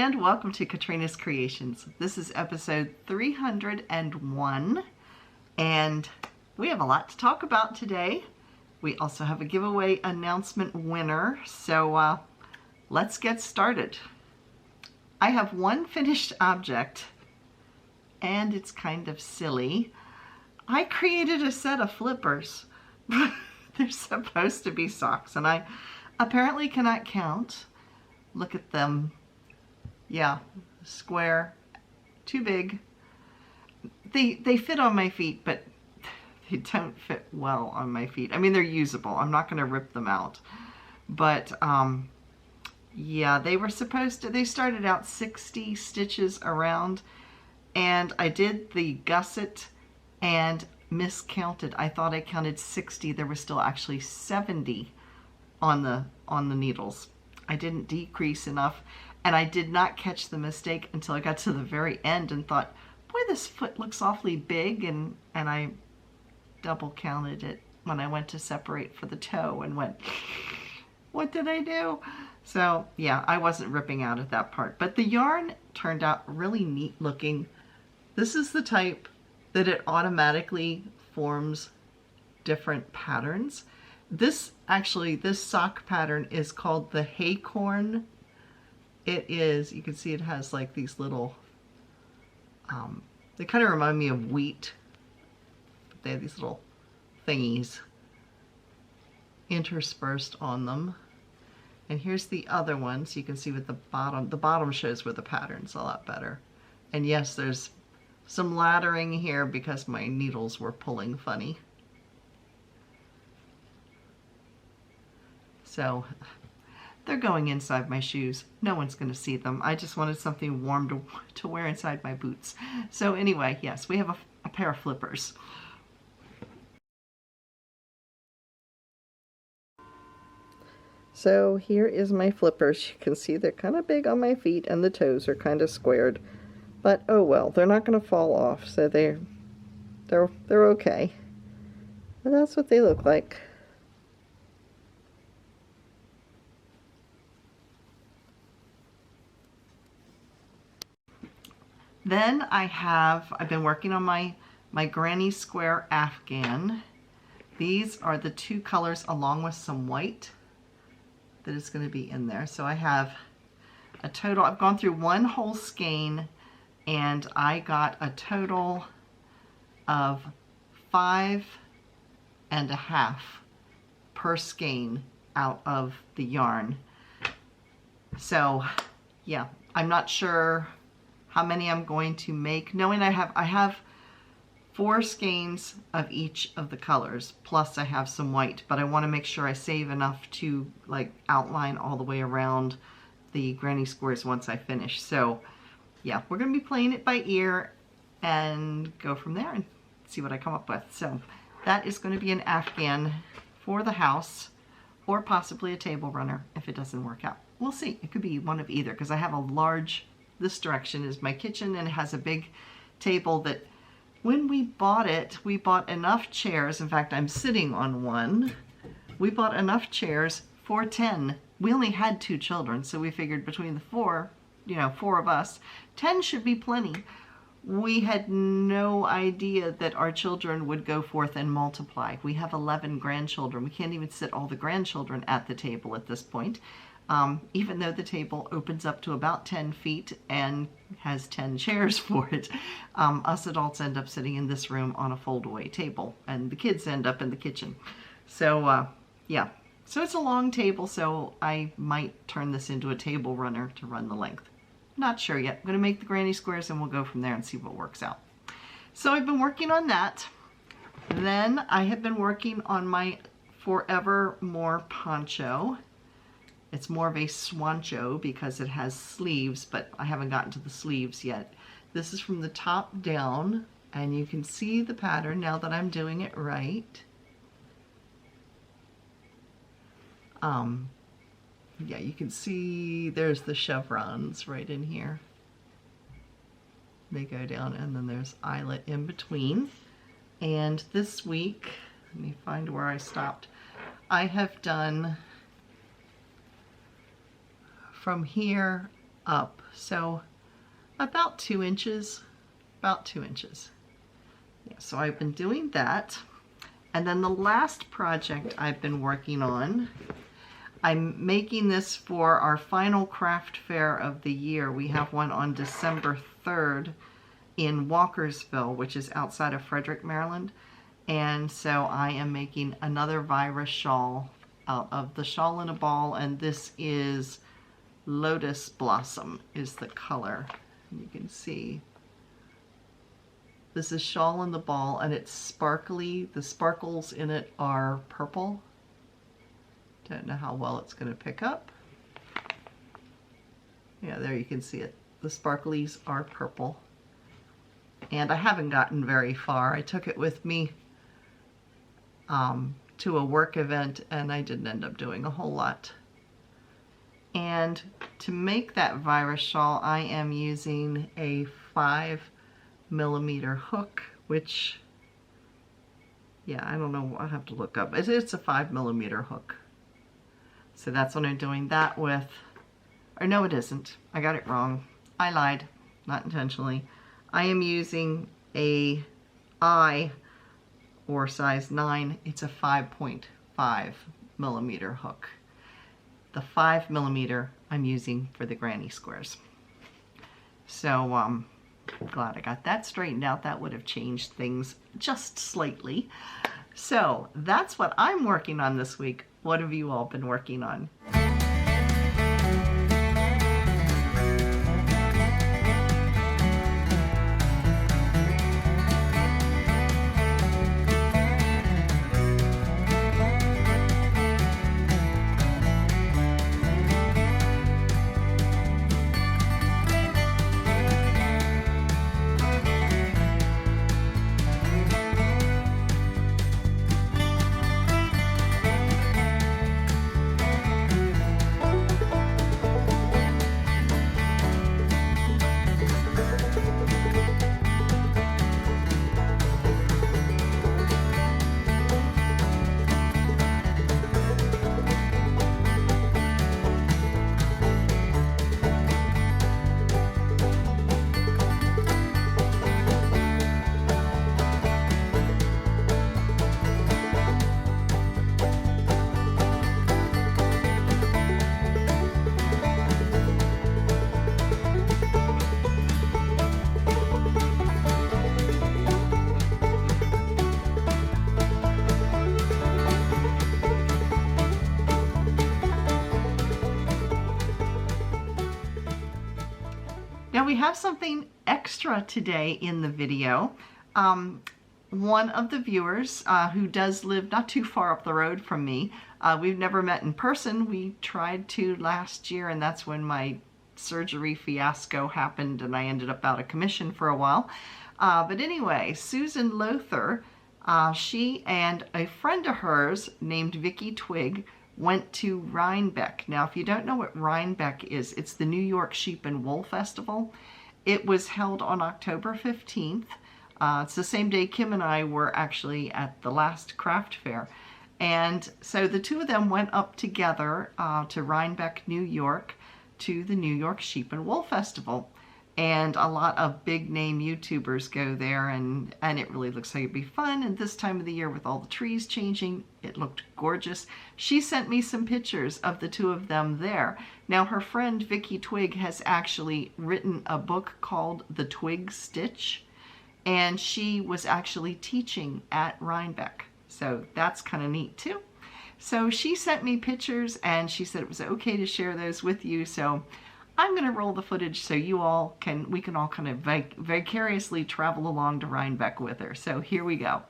and welcome to Katrina's Creations. This is episode 301 and we have a lot to talk about today. We also have a giveaway announcement winner, so let's get started. I have one finished object and it's kind of silly. I created a set of flippers. They're supposed to be socks and I apparently cannot count. Look at them. Yeah, square, too big. They fit on my feet, but they don't fit well on my feet. I mean, they're usable. I'm not going to rip them out. But yeah, they were supposed to, they started out 60 stitches around, and I did the gusset and miscounted. I thought I counted 60. There were still actually 70 on the needles. I didn't decrease enough, and I did not catch the mistake until I got to the very end and thought, boy, this foot looks awfully big, and I double counted it when I went to separate for the toe and went, what did I do? So yeah, I wasn't ripping out at that part, but the yarn turned out really neat looking. This is the type that it automatically forms different patterns. This sock pattern is called the haycorn. It is, you can see it has like these little, they kind of remind me of wheat. They have these little thingies interspersed on them. And here's the other one, so you can see with the bottom shows where the pattern's a lot better. And yes, there's some laddering here because my needles were pulling funny. So they're going inside my shoes. No one's going to see them. I just wanted something warm to wear inside my boots. So anyway, yes, we have a pair of flippers. So here is my flippers. You can see they're kind of big on my feet and the toes are kind of squared. But oh well, they're not going to fall off, so they're okay. And that's what they look like. Then I've been working on my granny square Afghan. These are the two colors along with some white that is going to be in there. So I have a total, I've gone through one whole skein and I got a total of 5.5 per skein out of the yarn. So yeah, I'm not sure how many I'm going to make, knowing I have 4 skeins of each of the colors, plus I have some white, but I want to make sure I save enough to like outline all the way around the granny squares once I finish. So yeah, we're going to be playing it by ear and go from there and see what I come up with. So that is going to be an Afghan for the house, or possibly a table runner if it doesn't work out. We'll see. It could be one of either, because I have a large, this direction is my kitchen, and it has a big table that when we bought it, we bought enough chairs. In fact, I'm sitting on one. We bought enough chairs for 10. We only had 2 children, so we figured between the 4 of us, 10 should be plenty. We had no idea that our children would go forth and multiply. We have 11 grandchildren. We can't even sit all the grandchildren at the table at this point. Even though the table opens up to about 10 feet and has 10 chairs for it, us adults end up sitting in this room on a fold-away table, and the kids end up in the kitchen. So yeah, so it's a long table, so I might turn this into a table runner to run the length. Not sure yet. I'm going to make the granny squares and we'll go from there and see what works out. So I've been working on that. Then I have been working on my Forevermore poncho. It's more of a swancho because it has sleeves, but I haven't gotten to the sleeves yet. This is from the top down, and you can see the pattern now that I'm doing it right. Yeah, you can see there's the chevrons right in here. They go down, and then there's eyelet in between. And this week, let me find where I stopped. I have done from here up. So about 2 inches, about 2 inches. Yeah, so I've been doing that. And then the last project I've been working on, I'm making this for our final craft fair of the year. We have one on December 3rd in Walkersville, which is outside of Frederick, Maryland. And so I am making another virus shawl out of the shawl in a ball, and this is Lotus Blossom is the color. You can see this is shawl in the ball, and it's sparkly. The sparkles in it are purple. Don't know how well it's going to pick up. Yeah, there you can see it. The sparklies are purple. And I haven't gotten very far. I took it with me to a work event, and I didn't end up doing a whole lot. And to make that virus shawl, I am using a 5mm hook, which, yeah, I don't know, I'll have to look up. It's a 5mm hook. So that's what I'm doing that with. Or no, it isn't. I got it wrong. I lied, not intentionally. I am using a I, or size 9. It's a 5.5mm hook. The 5mm I'm using for the granny squares. So glad I got that straightened out. That would have changed things just slightly. So that's what I'm working on this week. What have you all been working on? Now we have something extra today in the video. One of the viewers who does live not too far up the road from me, we've never met in person. We tried to last year, and that's when my surgery fiasco happened and I ended up out of commission for a while. But anyway, Susan Lothar, she and a friend of hers named Vicki Twig went to Rhinebeck. Now, if you don't know what Rhinebeck is, it's the New York Sheep and Wool Festival. It was held on October 15th. It's the same day Kim and I were actually at the last craft fair. And so the two of them went up together to Rhinebeck, New York, to the New York Sheep and Wool Festival. And a lot of big name YouTubers go there, and it really looks like it'd be fun. And this time of the year with all the trees changing, it looked gorgeous. She sent me some pictures of the two of them there. Now her friend Vicki Twig has actually written a book called The Twig Stitch, and she was actually teaching at Rhinebeck. So that's kind of neat too. So she sent me pictures and she said it was okay to share those with you. So I'm going to roll the footage so you all can, we can all kind of vicariously travel along to Rhinebeck with her. So here we go.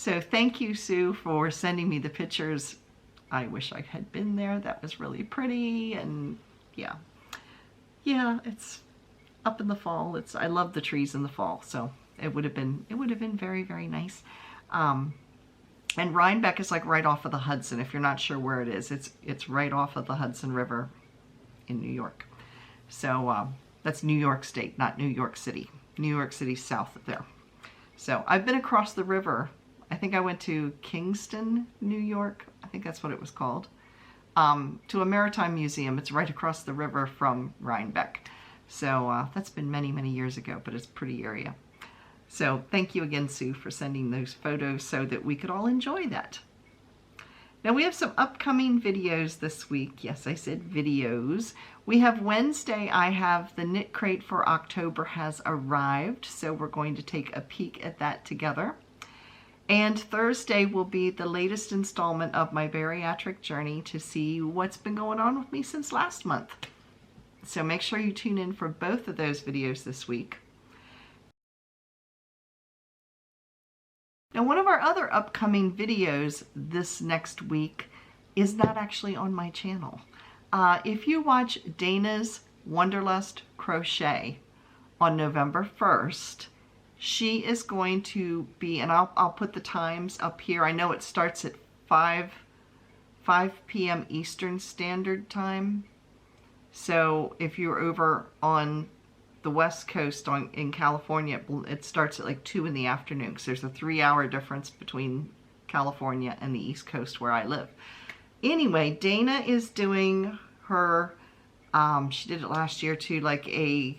So thank you, Sue, for sending me the pictures. I wish I had been there. That was really pretty, and yeah. Yeah, it's up in the fall. I love the trees in the fall, so it would have been very, very nice. And Rhinebeck is like right off of the Hudson. If you're not sure where it is, it's right off of the Hudson River in New York. So that's New York State, not New York City. New York City's south of there. So I've been across the river. I think I went to Kingston, New York. I think that's what it was called. To a maritime museum. It's right across the river from Rhinebeck. So that's been many, many years ago, but it's a pretty area. So thank you again, Sue, for sending those photos so that we could all enjoy that. Now we have some upcoming videos this week. Yes, I said videos. We have Wednesday, I have the knit crate for October has arrived, so we're going to take a peek at that together. And Thursday will be the latest installment of my bariatric journey to see what's been going on with me since last month. So make sure you tune in for both of those videos this week. Now, one of our other upcoming videos this next week is not actually on my channel. If you watch Dana's Wanderlust Crochet on November 1st, she is going to be, and I'll put the times up here. I know it starts at 5 p.m. Eastern Standard Time. So if you're over on the West Coast in California, it starts at like 2 in the afternoon, because there's a 3-hour difference between California and the East Coast where I live. Anyway, Dana is doing her, she did it last year too, like a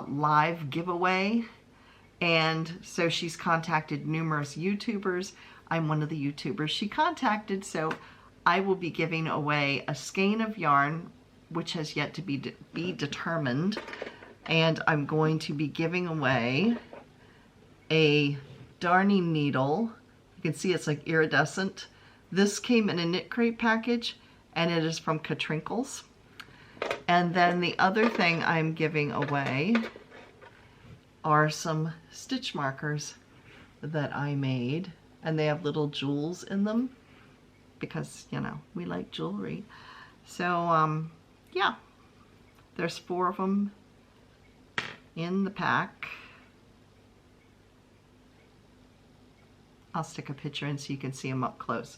live giveaway. And so she's contacted numerous YouTubers. I'm one of the YouTubers she contacted, so I will be giving away a skein of yarn, which has yet to be determined. And I'm going to be giving away a darning needle. You can see it's like iridescent. This came in a knit crate package, and it is from KatrinasCreations. And then the other thing I'm giving away are some stitch markers that I made, and they have little jewels in them because, you know, we like jewelry. So yeah, there's 4 of them in the pack. I'll stick a picture in so you can see them up close.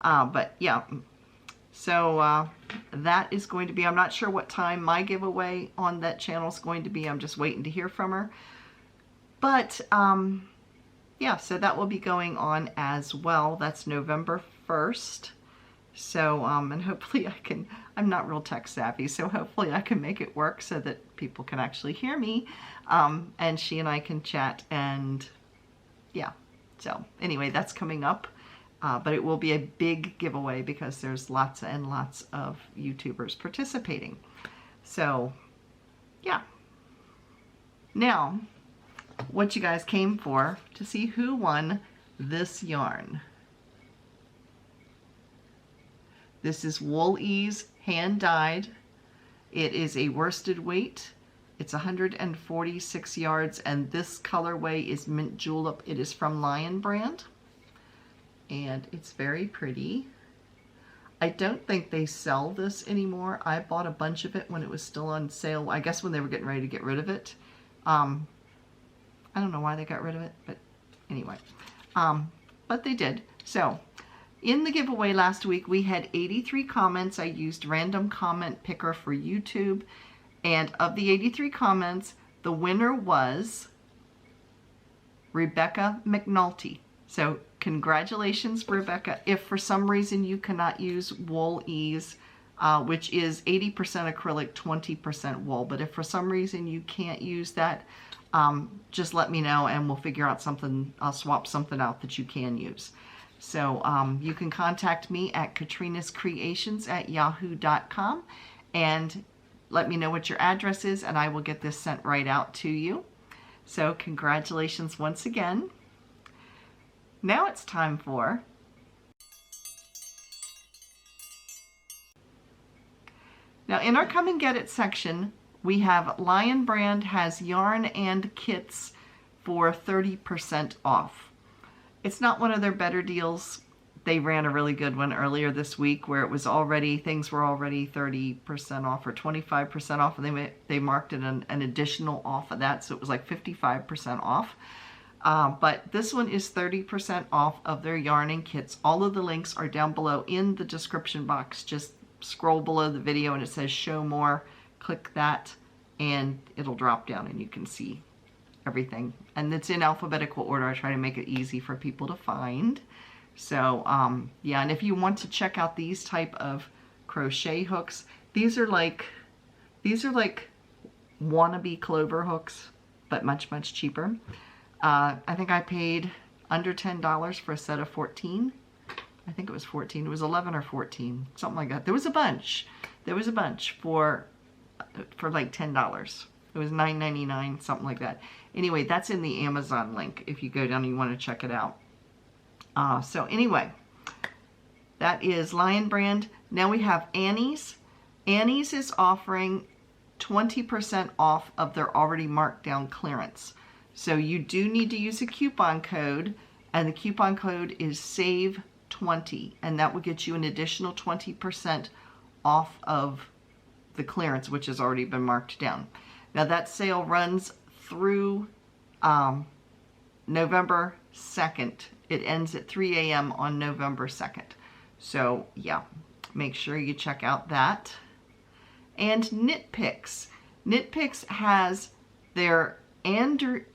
But yeah, so that is going to be, I'm not sure what time my giveaway on that channel is going to be. I'm just waiting to hear from her. But yeah, so that will be going on as well. That's November 1st. So, and hopefully I'm not real tech savvy, so hopefully I can make it work so that people can actually hear me, and she and I can chat, and yeah. So anyway, that's coming up, but it will be a big giveaway because there's lots and lots of YouTubers participating. So yeah. Now, what you guys came for, to see who won this yarn. This is Wool Ease hand dyed. It is a worsted weight. It's 146 yards, and this colorway is Mint Julep. It is from Lion brand, and it's very pretty. I don't think they sell this anymore. I bought a bunch of it when it was still on sale. I guess when they were getting ready to get rid of it. I don't know why they got rid of it, but anyway, but they did. So in the giveaway last week, we had 83 comments. I used random comment picker for YouTube. And of the 83 comments, the winner was Rebecca McNulty. So congratulations, Rebecca. If for some reason you cannot use Wool Ease, which is 80% acrylic, 20% wool, but if for some reason you can't use that, just let me know and we'll figure out something. I'll swap something out that you can use. So you can contact me at KatrinasCreations@yahoo.com and let me know what your address is, and I will get this sent right out to you. So congratulations once again. Now it's time for Now in our Come and Get It section, we have Lion Brand has yarn and kits for 30% off. It's not one of their better deals. They ran a really good one earlier this week where it was already, things were already 30% off or 25% off, and they marked it an additional off of that, so it was like 55% off. But this one is 30% off of their yarn and kits. All of the links are down below in the description box. Just scroll below the video and it says show more. Click that and it'll drop down and you can see everything. And it's in alphabetical order. I try to make it easy for people to find. So yeah, and if you want to check out these type of crochet hooks, these are like wannabe clover hooks, but much cheaper. I think I paid under $10 for a set of 14. I think it was 14. It was 11 or 14, something like that. There was a bunch. There was a bunch for like $10. It was $9.99, something like that. Anyway, that's in the Amazon link if you go down and you want to check it out. So anyway, that is Lion Brand. Now we have Annie's. Annie's is offering 20% off of their already marked down clearance. So you do need to use a coupon code, and the coupon code is SAVE20, and that will get you an additional 20% off of the clearance, which has already been marked down. Now that sale runs through November 2nd. It ends at 3 a.m. on November 2nd. So yeah, make sure you check out that. And Knit Picks. Knit Picks has their Andean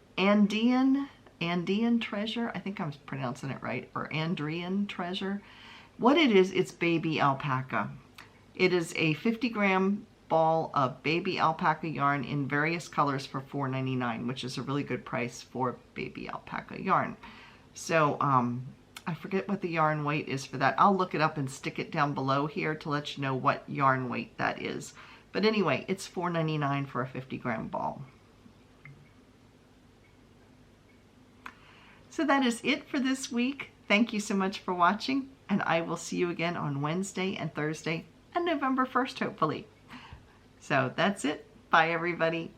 treasure. I think I'm pronouncing it right, or Andean treasure. What it is, it's baby alpaca. It is a 50-gram ball of baby alpaca yarn in various colors for $4.99, which is a really good price for baby alpaca yarn. So I forget what the yarn weight is for that. I'll look it up and stick it down below here to let you know what yarn weight that is. But anyway, it's $4.99 for a 50-gram ball. So that is it for this week. Thank you so much for watching, and I will see you again on Wednesday and Thursday and November 1st, hopefully. So that's it. Bye, everybody.